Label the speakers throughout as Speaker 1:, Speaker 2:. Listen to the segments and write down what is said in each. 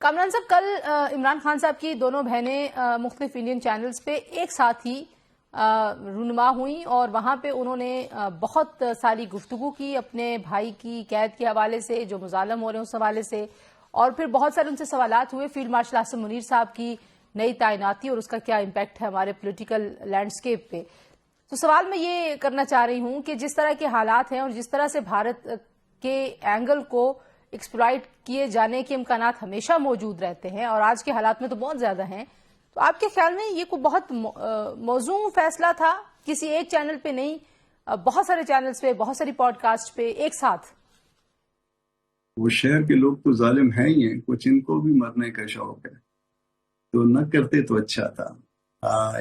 Speaker 1: کامران صاحب، کل عمران خان صاحب کی دونوں بہنیں مختلف انڈین چینلز پہ ایک ساتھ ہی رونما ہوئیں اور وہاں پہ انہوں نے بہت ساری گفتگو کی اپنے بھائی کی قید کے حوالے سے، جو مظالم ہو رہے ہیں اس حوالے سے، اور پھر بہت سارے ان سے سوالات ہوئے فیلڈ مارشل عاصم منیر صاحب کی نئی تعیناتی اور اس کا کیا امپیکٹ ہے ہمارے پولیٹیکل لینڈسکیپ پہ۔ تو سوال میں یہ کرنا چاہ رہی ہوں کہ جس طرح کے حالات ہیں اور جس طرح سے بھارت کے اینگل کو ایکسپلائٹ کیے جانے کے امکانات ہمیشہ موجود رہتے ہیں اور آج کے حالات میں تو بہت زیادہ ہیں، تو آپ کے خیال میں یہ کوئی بہت موزوں فیصلہ تھا؟ کسی ایک چینل پہ نہیں، بہت سارے چینلز پہ، بہت ساری پوڈ کاسٹ پہ ایک ساتھ؟
Speaker 2: وہ شہر کے لوگ تو ظالم ہیں ہی ہیں، کچھ ان کو بھی مرنے کا شوق ہے، تو نہ کرتے تو اچھا تھا۔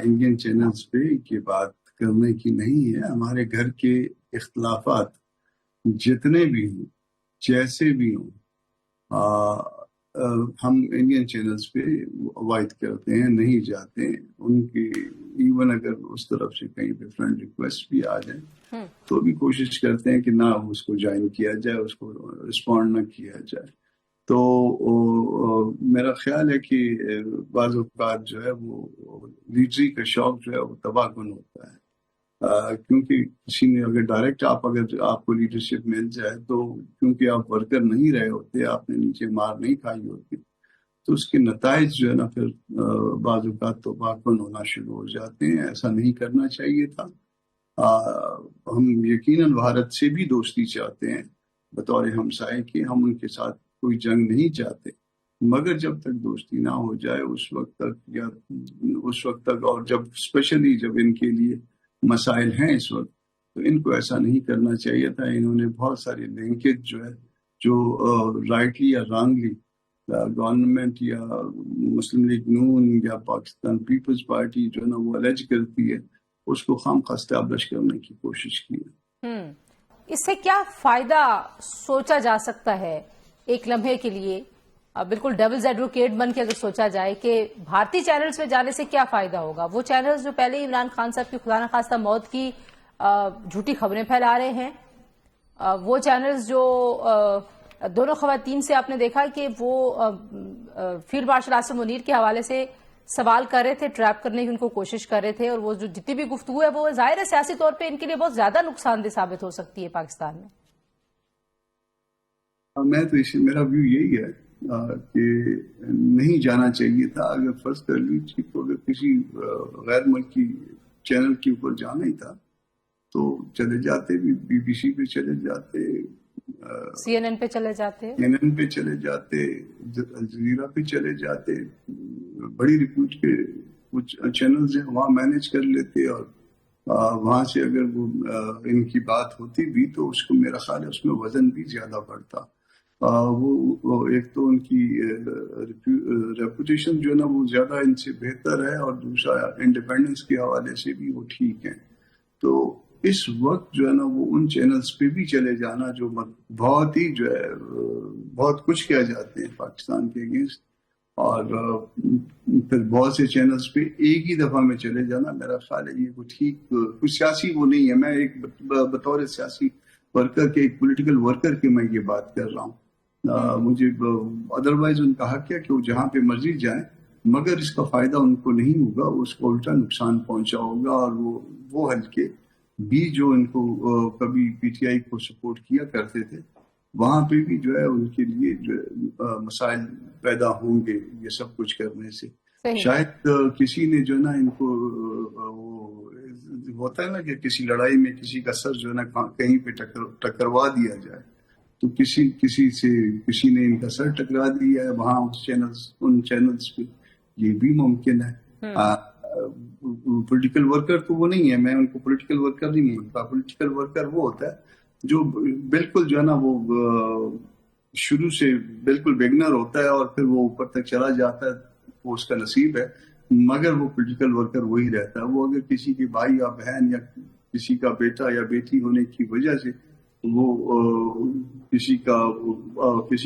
Speaker 2: انڈین چینلز پہ یہ بات کرنے کی نہیں ہے۔ ہمارے گھر کے اختلافات جتنے بھی ہوں، جیسے بھی ہوں، ہم انڈین چینلز پہ اوائڈ کرتے ہیں، نہیں جاتے ہیں ان کی۔ ایون اگر اس طرف سے کہیں پہ فرینڈ ریکویسٹ بھی آ جائیں تو بھی کوشش کرتے ہیں کہ نہ اس کو جوائن کیا جائے، اس کو رسپونڈ نہ کیا جائے۔ تو میرا خیال ہے کہ بعض اوقات جو ہے وہ لیڈری کا شوق جو ہے وہ تباہ کن ہوتا ہے، کیونکہ کسی نے اگر ڈائریکٹ اگر آپ کو لیڈرشپ مل جائے تو کیونکہ آپ ورکر نہیں رہے ہوتے، آپ نے نیچے مار نہیں کھائی ہوتی، تو اس کے نتائج جو ہے نا پھر بعض اوقات تو باکن ہونا شروع ہو جاتے ہیں۔ ایسا نہیں کرنا چاہیے تھا۔ ہم یقیناً بھارت سے بھی دوستی چاہتے ہیں بطور ہمسائے کے، ہم ان کے ساتھ کوئی جنگ نہیں چاہتے، مگر جب تک دوستی نہ ہو جائے اس وقت تک اور جب اسپیشلی جب ان کے لیے مسائل ہیں اس وقت، تو ان کو ایسا نہیں کرنا چاہیے تھا۔ انہوں نے بہت ساری لنکیج جو ہے، جو رائٹلی یا رانگلی گورنمنٹ یا مسلم لیگ نون یا پاکستان پیپلز پارٹی جو ہے نا وہ الیج کرتی ہے، اس کو خواہ اسٹیبلش کرنے کی کوشش کی ہے۔
Speaker 1: اس سے کیا فائدہ سوچا جا سکتا ہے ایک لمحے کے لیے، بالکل ڈیولز ایڈوکیٹ بن کے اگر سوچا جائے کہ بھارتی چینلز پہ جانے سے کیا فائدہ ہوگا؟ وہ چینلز جو پہلے عمران خان صاحب کی خدا نخواستہ موت کی جھوٹی خبریں پھیلا رہے ہیں، وہ چینلز جو دونوں خواتین سے آپ نے دیکھا کہ وہ فیلڈ مارشل عاصم منیر کے حوالے سے سوال کر رہے تھے، ٹریپ کرنے کی ان کو کوشش کر رہے تھے، اور وہ جو جتنی بھی گفتگو ہے وہ ظاہر ہے سیاسی طور پہ ان کے لیے بہت زیادہ نقصان دہ ثابت ہو سکتی ہے پاکستان میں۔
Speaker 2: میں تو میرا ویو یہی ہے کہ نہیں جانا چاہیے تھا۔ اگر فرض کر لیجیے تو اگر کسی غیر ملکی چینل کے اوپر جانا ہی تھا تو چلے جاتے، بی بی سی پہ چلے جاتے،
Speaker 1: سی این این پہ چلے جاتے،
Speaker 2: CNN پہ چلے جاتے، الجزیرہ پہ چلے جاتے، بڑی ریپیوٹ کے کچھ چینلز ہیں وہاں مینج کر لیتے، اور وہاں سے اگر وہ ان کی بات ہوتی بھی تو اس کو میرا خیال ہے اس میں وزن بھی زیادہ بڑھتا۔ وہ ایک تو ان کی ریپوٹیشن جو ہے نا وہ زیادہ ان سے بہتر ہے، اور دوسرا انڈیپینڈنس کے حوالے سے بھی وہ ٹھیک ہیں۔ تو اس وقت جو ہے نا وہ ان چینلز پہ بھی چلے جانا جو بہت ہی جو ہے بہت کچھ کیا جاتے ہیں پاکستان کے اگینسٹ، اور پھر بہت سے چینلز پہ ایک ہی دفعہ میں چلے جانا، میرا خیال ہے یہ کوئی ٹھیک کوئی سیاسی وہ نہیں ہے۔ میں ایک بطور سیاسی ورکر کے، ایک پولیٹیکل ورکر کے میں یہ بات کر رہا ہوں۔ مجھے ادروائز ان کا حق ہے کہ وہ جہاں پہ مرضی جائیں، مگر اس کا فائدہ ان کو نہیں ہوگا، اس کو الٹا نقصان پہنچا ہوگا، اور وہ حلقے بھی جو ان کو کبھی پی ٹی آئی کو سپورٹ کیا کرتے تھے وہاں پہ بھی جو ہے ان کے لیے جو مسائل پیدا ہوں گے یہ سب کچھ کرنے سے۔ شاید کسی نے جو ہے نا ان کو وہ ہوتا ہے نا کہ کسی لڑائی میں کسی کا سر جو ہے نا کہیں پہ ٹکروا دیا جائے، تو کسی نے ان کا سر ٹکرا دیا ہے وہاں ان چینلز پہ، یہ بھی ممکن ہے۔ پولیٹیکل ورکر تو وہ نہیں ہے، میں ان کو پولیٹیکل ورکر نہیں مانتا۔ پولیٹیکل ورکر وہ ہوتا ہے جو بالکل جو ہے نا وہ شروع سے بالکل بگنر ہوتا ہے اور پھر وہ اوپر تک چلا جاتا ہے، وہ اس کا نصیب ہے، مگر وہ پولیٹیکل ورکر وہی رہتا ہے۔ وہ اگر کسی کے بھائی یا بہن یا کسی کا بیٹا یا بیٹی ہونے کی وجہ سے وہ کسی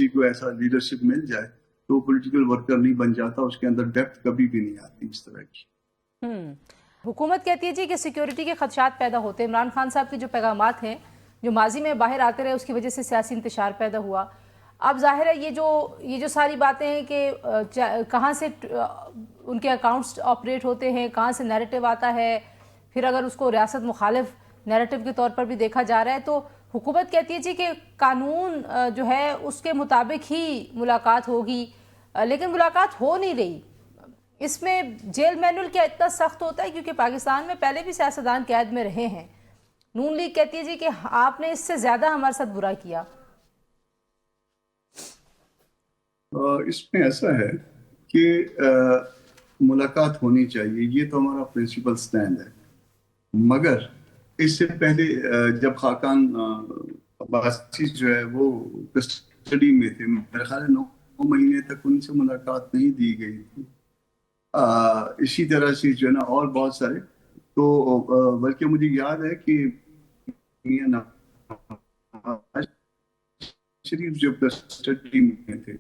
Speaker 2: کو ایسا لیڈرشپ مل جائے تو وہ پولیٹیکل ورکر نہیں بن جاتا، اس کے اندر ڈیپتھ کبھی بھی نہیں آتی اس طرح کی۔
Speaker 1: حکومت کہتی ہے جی کہ سیکیورٹی کے خدشات پیدا ہوتے ہیں۔ عمران خان صاحب کے جو پیغامات ہیں جو ماضی میں باہر آتے رہے اس کی وجہ سے سیاسی انتشار پیدا ہوا۔ اب ظاہر ہے یہ جو ساری باتیں ہیں کہ کہاں سے ان کے اکاؤنٹس آپریٹ ہوتے ہیں، کہاں سے نیریٹو آتا ہے، پھر اگر اس کو ریاست مخالف نیریٹو کے طور پر بھی دیکھا جا رہا ہے تو حکومت کہتی ہے جی کہ قانون جو ہے اس کے مطابق ہی ملاقات ہوگی، لیکن ملاقات ہو نہیں رہی۔ اس میں جیل مینول کیا اتنا سخت ہوتا ہے؟ کیونکہ پاکستان میں پہلے بھی سیاستدان قید میں رہے ہیں، نون لیگ کہتی ہے جی کہ آپ نے اس سے زیادہ ہمارے ساتھ برا کیا۔
Speaker 2: اس میں ایسا ہے کہ ملاقات ہونی چاہیے، یہ تو ہمارا پرنسپل سٹینڈ ہے، مگر اس سے پہلے جب خاقان عباسی جو ہے وہ کسٹڈی میں تھے، میرے خیال ہے 9 مہینے تک ان سے ملاقات نہیں دی گئی تھی۔ اسی طرح سے جو ہے نا اور بہت سارے، تو بلکہ مجھے یاد ہے کہ میاں نواز شریف جب کسٹڈی میں تھے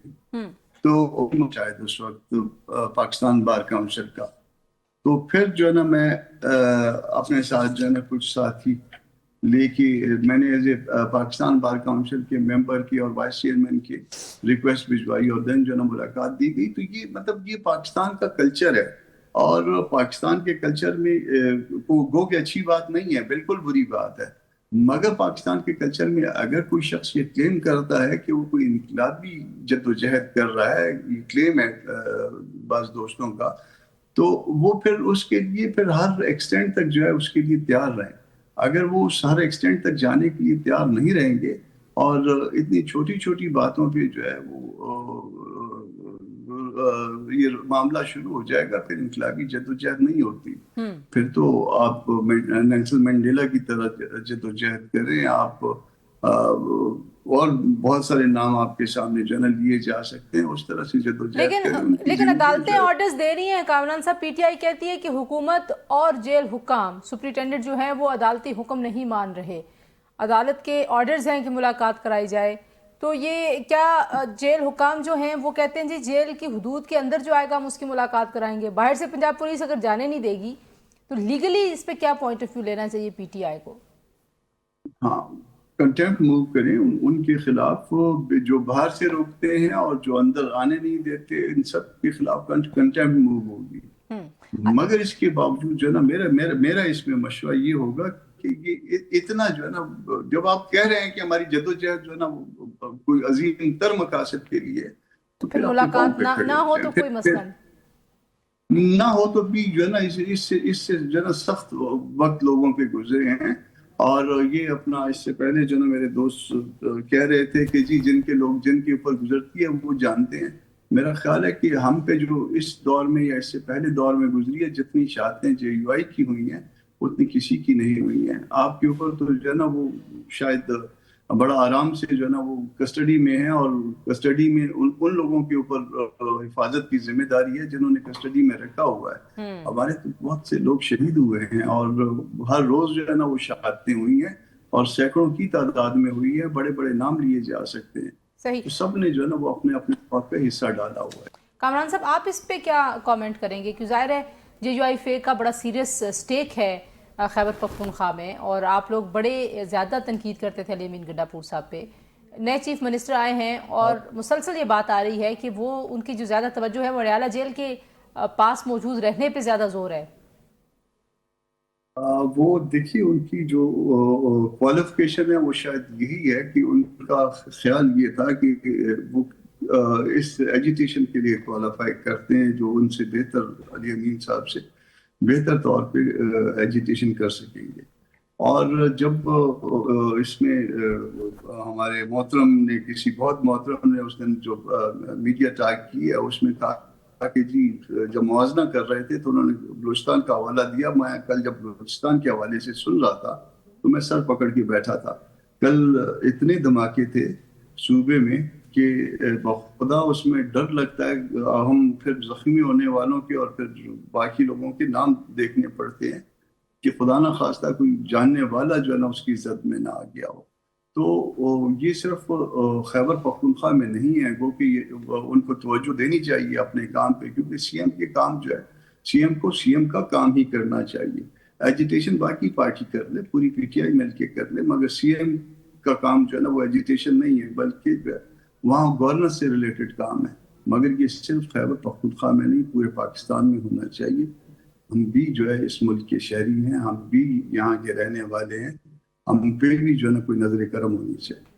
Speaker 2: تو شاید اس وقت پاکستان بار کاؤنسل کا، تو پھر جو ہے نا میں اپنے ساتھ جو ہے نا کچھ ساتھی لے کے میں نے as a Pakistan bar council کے ممبر کی اور وائس چیئرمین کی ریکویسٹ بھجوائی، اور دین جو ہے نا ملاقات دی گئی۔ تو یہ مطلب یہ پاکستان کا کلچر ہے، اور پاکستان کے کلچر میں گو کہ اچھی بات نہیں ہے، بالکل بری بات ہے، مگر پاکستان کے کلچر میں اگر کوئی شخص یہ کلیم کرتا ہے کہ وہ کوئی انقلابی جدوجہد کر رہا ہے، یہ کلیم ہے بعض دوستوں کا، تو وہ پھر اس کے لیے پھر ہر ایکسٹینٹ تک جو ہے اس کے لیے تیار رہیں۔ اگر وہ اس ہر ایکسٹینٹ تک جانے کے لیے تیار نہیں رہیں گے اور اتنی چھوٹی چھوٹی باتوں پہ جو ہے وہ یہ معاملہ شروع ہو جائے گا، پھر انقلابی جدوجہد نہیں ہوتی، پھر تو آپ نیلسن منڈیلا کی طرح جدوجہد کریں آپ، اور بہت سارے نام آپ کے سامنے جو ہے نا لیے جا سکتے ہیں، اس طرح سے جدوجہد کریں۔
Speaker 1: لیکن عدالتیں آرڈرز دے رہی ہیں کامران صاحب، پی ٹی آئی کہتی ہے کہ حکومت اور جیل حکام سپرنٹینڈنٹ جو ہیں وہ عدالتی حکم نہیں مان رہے، عدالت کے آرڈرز ہیں کہ ملاقات کرائی جائے، تو یہ کیا جیل حکام جو ہیں وہ کہتے ہیں جی جیل کی حدود کے اندر جو آئے گا ہم اس کی ملاقات کرائیں گے، باہر سے پنجاب پولیس اگر جانے نہیں دے گی تو لیگلی اس پہ کیا پوائنٹ آف ویو لینا چاہیے پی ٹی آئی کو؟
Speaker 2: ہاں، کنٹیمپٹ موو کریں ان کے خلاف، جو باہر سے روکتے ہیں اور جو اندر آنے نہیں دیتے، ان سب کے خلاف کنٹیمپٹ موو ہوگی۔ مگر اس کے باوجود جو ہے نا میرا اس میں مشورہ یہ ہوگا کہ یہ اتنا جو ہے نا، جب آپ کہہ رہے ہیں کہ ہماری جدوجہد جو ہے نا کوئی عظیم تر مقاصد کے لیے، تو پھر
Speaker 1: ملاقات نہ ہو تو کوئی مسئلہ نہیں،
Speaker 2: نہ ہو تو بھی جو ہے نا اس سے جو ہے نا سخت وقت لوگوں پہ گزرے ہیں، اور یہ اپنا اس سے پہلے جو نا میرے دوست کہہ رہے تھے کہ جی جن کے اوپر گزرتی ہے وہ جانتے ہیں۔ میرا خیال ہے کہ ہم پہ جو اس دور میں یا اس سے پہلے دور میں گزری ہے، جتنی شہادتیں جے یو آئی کی ہوئی ہیں اتنی کسی کی نہیں ہوئی ہیں۔ آپ کے اوپر تو جو ہے نا وہ شاید بڑا آرام سے جو ہے نا وہ کسٹڈی میں ہے، اور کسٹڈی میں ان لوگوں کے اوپر حفاظت کی ذمہ داری ہے جنہوں نے کسٹڈی میں رکھا ہوا ہے۔ ہمارے تو بہت سے لوگ شہید ہوئے ہیں، اور ہر روز جو ہے نا وہ شہادتیں ہوئی ہیں، اور سینکڑوں کی تعداد میں ہوئی ہے، بڑے بڑے نام لیے جا سکتے ہیں۔
Speaker 1: صحیح،
Speaker 2: تو سب نے جو ہے نا وہ اپنے اپنے طور پہ حصہ ڈالا ہوا ہے۔
Speaker 1: کامران صاحب آپ اس پہ کیا کامنٹ کریں گے؟ کیوں ظاہر ہے جے یو آئی فے کا بڑا سیریس سٹیک ہے خیبر پختونخوا میں، اور آپ لوگ بڑے زیادہ تنقید کرتے تھے علی امین گڈا پور صاحب پہ، نئے چیف منسٹر آئے ہیں اور مسلسل یہ بات آ رہی ہے کہ وہ ان کی جو زیادہ توجہ ہے وہ ریالہ جیل کے پاس موجود رہنے پہ زیادہ زور ہے۔
Speaker 2: وہ دیکھیے ان کی جو کوالیفیکیشن ہے وہ شاید یہی ہے کہ ان کا خیال یہ تھا کہ وہ اس ایجیٹیشن کے لیے کوالیفائی کرتے ہیں، جو ان سے بہتر علی امین صاحب سے بہتر طور پہ ایجیٹیشن کر سکیں گے۔ اور جب اس میں ہمارے محترم نے کسی بہت محترم نے اس دن جو میڈیا ٹاک کی ہے اس میں کہا کہ جی جب موازنہ کر رہے تھے تو انہوں نے بلوچستان کا حوالہ دیا۔ میں کل جب بلوچستان کے حوالے سے سن رہا تھا تو میں سر پکڑ کے بیٹھا تھا۔ کل اتنے دھماکے تھے صوبے میں کہ بخدا اس میں ڈر لگتا ہے، ہم پھر زخمی ہونے والوں کے اور پھر باقی لوگوں کے نام دیکھنے پڑتے ہیں کہ خدا نہ خواستہ کوئی جاننے والا جو ہے نا اس کی زد میں نہ آ گیا ہو۔ تو یہ صرف خیبر پختونخوا میں نہیں ہے، وہ کہ ان کو توجہ دینی چاہیے اپنے کام پہ، کیونکہ سی ایم کے کام جو ہے سی ایم کو سی ایم کا کام ہی کرنا چاہیے۔ ایجیٹیشن باقی پارٹی کر لے، پوری پی ٹی آئی مل کے کر لے، مگر سی ایم کا کام جو ہے نا وہ ایجیٹیشن نہیں ہے، بلکہ وہاں گورننس سے ریلیٹڈ کام ہے، مگر یہ صرف خیبر پختونخوا میں نہیں پورے پاکستان میں ہونا چاہیے. ہم بھی جو ہے اس ملک کے شہری ہیں، ہم بھی یہاں کے رہنے والے ہیں، ہم پہ بھی جو ہے نا کوئی نظر کرم ہونی چاہیے.